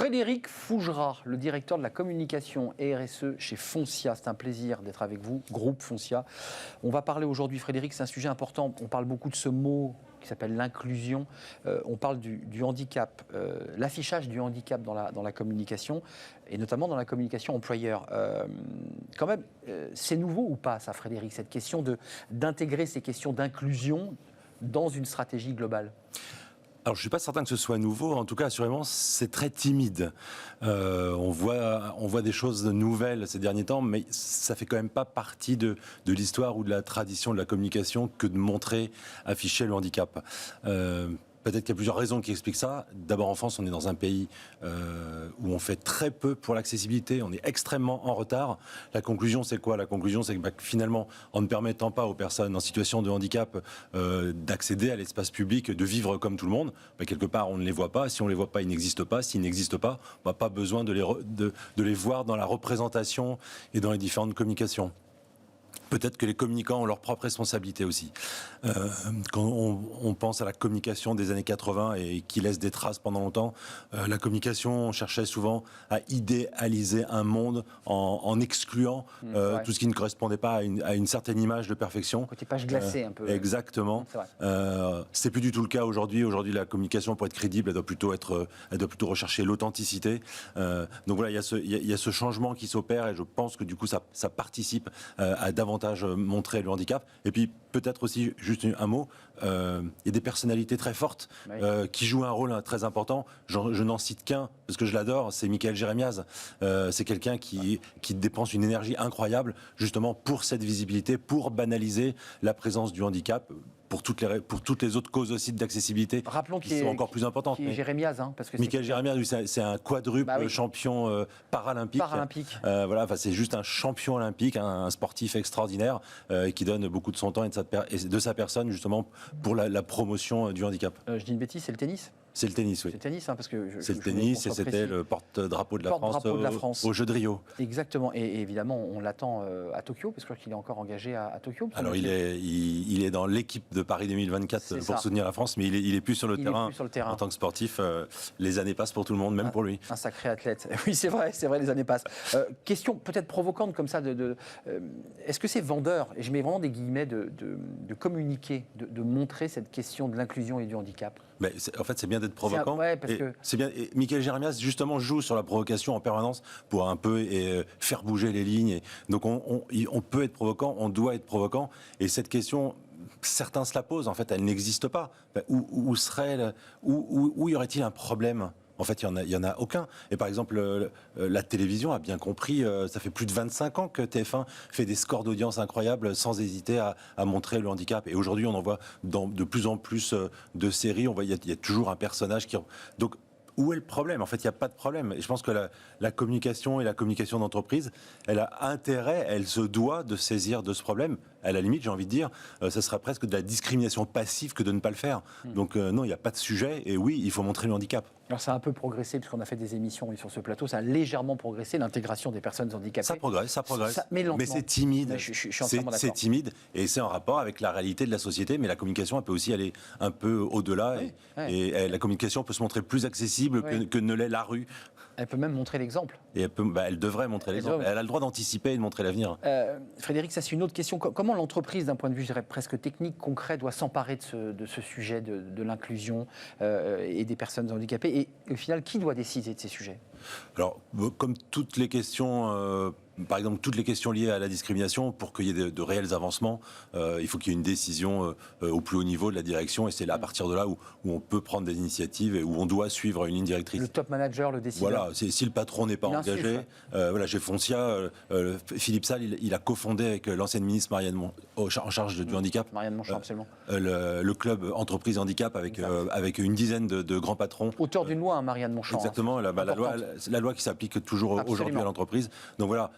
Frédéric Fougerat, le directeur de la communication et RSE chez Foncia. C'est un plaisir d'être avec vous, groupe Foncia. On va parler aujourd'hui, Frédéric, c'est un sujet important. On parle beaucoup de ce mot qui s'appelle l'inclusion. On parle du handicap, l'affichage du handicap dans la communication, et notamment dans la communication employeur. Quand même, c'est nouveau ou pas, ça, Frédéric, cette question d'intégrer ces questions d'inclusion dans une stratégie globale ? Alors, je ne suis pas certain que ce soit nouveau. En tout cas, assurément, c'est très timide. On voit des choses nouvelles ces derniers temps, mais ça ne fait quand même pas partie de l'histoire ou de la tradition de la communication que de montrer, afficher le handicap. Peut-être qu'il y a plusieurs raisons qui expliquent ça. D'abord, en France, on est dans un pays où on fait très peu pour l'accessibilité. On est extrêmement en retard. La conclusion, c'est quoi ? La conclusion, c'est que finalement, en ne permettant pas aux personnes en situation de handicap d'accéder à l'espace public, de vivre comme tout le monde, quelque part, on ne les voit pas. Si on ne les voit pas, ils n'existent pas. S'ils n'existent pas, on n'a pas besoin de les voir dans la représentation et dans les différentes communications. Peut-être que les communicants ont leur propre responsabilité aussi. Quand on pense à la communication des années 80 et qui laisse des traces pendant longtemps, la communication, on cherchait souvent à idéaliser un monde en excluant tout ce qui ne correspondait pas à une certaine image de perfection. Côté page glacée un peu. Exactement. C'est plus du tout le cas aujourd'hui. Aujourd'hui, la communication, pour être crédible, elle doit plutôt rechercher l'authenticité. Donc voilà, il y a ce changement qui s'opère et je pense que du coup, ça participe à davantage montrer le handicap. Et puis peut-être aussi, juste un mot, il y a des personnalités très fortes qui jouent un rôle très important. Je n'en cite qu'un, parce que je l'adore, c'est Michael Jérémiaz. C'est quelqu'un qui dépense une énergie incroyable, justement pour cette visibilité, pour banaliser la présence du handicap, pour toutes les autres causes aussi d'accessibilité. Rappelons qui sont encore plus importantes. Qui est Jérémiaz, parce que Michael Jérémiaz, c'est un quadruple champion paralympique. Voilà, c'est juste un champion olympique, un sportif extraordinaire qui donne beaucoup de son temps et de sa personne justement pour la promotion du handicap. Je dis une bêtise, c'est le tennis ? C'est le tennis, oui. C'est le tennis, parce que c'est le tennis et c'était le porte-drapeau de la France au Jeux de Rio. Exactement. Et évidemment, on l'attend à Tokyo, parce que je crois qu'il est encore engagé à Tokyo. Alors, il est dans l'équipe de Paris 2024 pour soutenir la France, mais il est plus sur le terrain. En tant que sportif, les années passent pour tout le monde, même pour lui. Un sacré athlète. Oui, c'est vrai, les années passent. Question peut-être provocante comme ça, est-ce que c'est vendeur, et je mets vraiment des guillemets, de communiquer, de montrer cette question de l'inclusion et du handicap ? Mais en fait, c'est bien d'être provocant. C'est bien. Et Michael Jérémiaz, justement, joue sur la provocation en permanence pour un peu faire bouger les lignes. Donc, on peut être provocant, on doit être provocant. Et cette question, certains se la posent. En fait, elle n'existe pas. Où y aurait-il un problème ? En fait, il y en a aucun. Et par exemple, la télévision a bien compris, ça fait plus de 25 ans que TF1 fait des scores d'audience incroyables sans hésiter à montrer le handicap. Et aujourd'hui, on en voit dans de plus en plus de séries. On voit, il y a toujours un personnage qui... Donc, où est le problème ? En fait, il n'y a pas de problème. Et je pense que la communication et la communication d'entreprise, elle a intérêt, elle se doit de saisir de ce problème. À la limite, j'ai envie de dire, ça serait presque de la discrimination passive que de ne pas le faire. Donc non, il n'y a pas de sujet. Et oui, il faut montrer le handicap. Alors ça a un peu progressé, puisqu'on a fait des émissions sur ce plateau, ça a légèrement progressé, l'intégration des personnes handicapées. Ça progresse. Mais lentement. Mais c'est timide. Mais je suis entièrement d'accord. C'est timide et c'est en rapport avec la réalité de la société. Mais la communication, elle peut aussi aller un peu au-delà. Et la communication peut se montrer plus accessible que ne l'est la rue. Elle peut même montrer l'exemple. Et elle devrait montrer l'exemple. Elle a le droit d'anticiper et de montrer l'avenir. Frédéric, ça c'est une autre question. Comment l'entreprise, d'un point de vue, je dirais, presque technique, concret, doit s'emparer de ce sujet de l'inclusion et des personnes handicapées ? Et au final, qui doit décider de ces sujets ? Alors, comme toutes les questions... par exemple, toutes les questions liées à la discrimination, pour qu'il y ait de réels avancements, il faut qu'il y ait une décision au plus haut niveau de la direction, et c'est là, à partir de là où on peut prendre des initiatives et où on doit suivre une ligne directrice. Le top manager, le décideur. Voilà, si le patron n'est pas engagé, chez Foncia, Philippe Salle, il a cofondé avec l'ancienne ministre Marianne en charge du handicap. Marianne Monchamp, absolument. Le club entreprise handicap avec une dizaine de grands patrons. Auteur d'une loi, Marianne Monchamp. Exactement, la loi qui s'applique toujours aujourd'hui à l'entreprise. Donc voilà,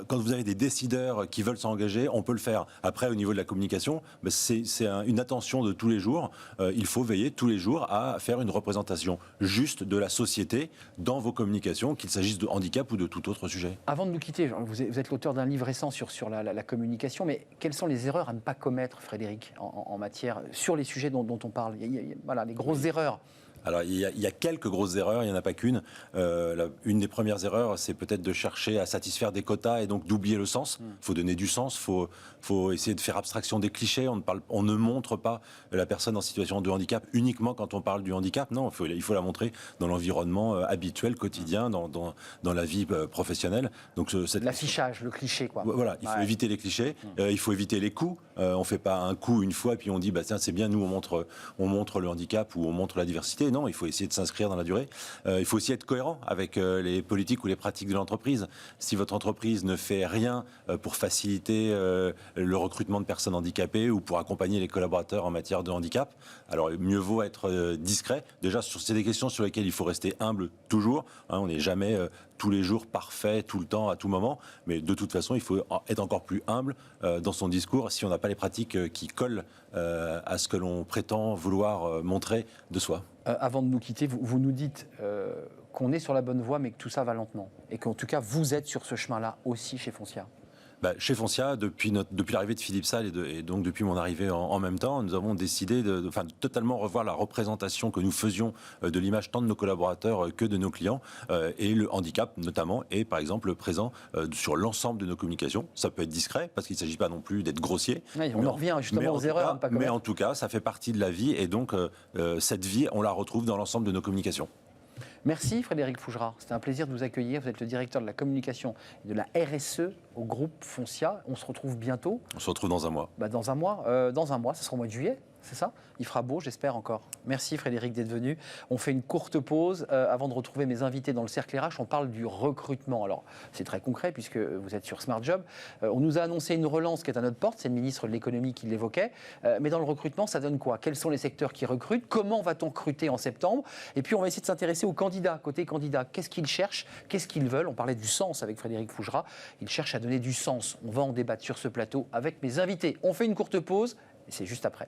quand vous avez des décideurs qui veulent s'engager, on peut le faire. Après, au niveau de la communication, c'est une attention de tous les jours. Il faut veiller tous les jours à faire une représentation juste de la société dans vos communications, qu'il s'agisse de handicap ou de tout autre sujet. Avant de nous quitter, vous êtes l'auteur d'un livre récent sur la communication, mais quelles sont les erreurs à ne pas commettre, Frédéric, en matière, sur les sujets dont on parle ? Voilà, les grosses erreurs. Alors, il y a quelques grosses erreurs, il n'y en a pas qu'une. Une des premières erreurs, c'est peut-être de chercher à satisfaire des quotas et donc d'oublier le sens. Il faut donner du sens, il faut essayer de faire abstraction des clichés. On ne montre pas la personne en situation de handicap uniquement quand on parle du handicap. Non, il faut la montrer dans l'environnement habituel, quotidien, dans la vie professionnelle. Donc, l'affichage, le cliché, quoi. Voilà, il faut éviter les clichés, il faut éviter les coups. On ne fait pas un coup une fois et puis on dit, tiens, c'est bien, nous, on montre le handicap ou on montre la diversité. Non, il faut essayer de s'inscrire dans la durée. Il faut aussi être cohérent avec les politiques ou les pratiques de l'entreprise. Si votre entreprise ne fait rien pour faciliter le recrutement de personnes handicapées ou pour accompagner les collaborateurs en matière de handicap, alors mieux vaut être discret. Déjà, c'est des questions sur lesquelles il faut rester humble toujours. On n'est jamais tous les jours parfait, tout le temps, à tout moment. Mais de toute façon, il faut être encore plus humble dans son discours si on n'a pas les pratiques qui collent à ce que l'on prétend vouloir montrer de soi. Avant de nous quitter, vous nous dites qu'on est sur la bonne voie, mais que tout ça va lentement. Et qu'en tout cas, vous êtes sur ce chemin-là aussi chez Foncia. Chez Foncia, depuis l'arrivée de Philippe Salle et donc depuis mon arrivée en même temps, nous avons décidé de totalement revoir la représentation que nous faisions de l'image tant de nos collaborateurs que de nos clients. Et le handicap, notamment, est par exemple présent sur l'ensemble de nos communications. Ça peut être discret, parce qu'il ne s'agit pas non plus d'être grossier. Oui, on en revient justement aux erreurs. Mais en tout cas, ça fait partie de la vie. Et donc, cette vie, on la retrouve dans l'ensemble de nos communications. Merci Frédéric Fougera, c'était un plaisir de vous accueillir. Vous êtes le directeur de la communication et de la RSE au groupe Foncia. On se retrouve bientôt. On se retrouve dans un mois. Dans un mois, ça sera au mois de juillet, c'est ça? Il fera beau, j'espère encore. Merci Frédéric d'être venu. On fait une courte pause avant de retrouver mes invités dans le cercle RH. On parle du recrutement. Alors, c'est très concret puisque vous êtes sur Smart Job. On nous a annoncé une relance qui est à notre porte. C'est le ministre de l'économie qui l'évoquait. Mais dans le recrutement, ça donne quoi? Quels sont les secteurs qui recrutent? Comment va-t-on recruter en septembre? Et puis, on va essayer de s'intéresser aux candidats. Côté candidats, qu'est-ce qu'ils cherchent? Qu'est-ce qu'ils veulent? On parlait du sens avec Frédéric Fougera. Ils cherchent à donner du sens. On va en débattre sur ce plateau avec mes invités. On fait une courte pause et c'est juste après.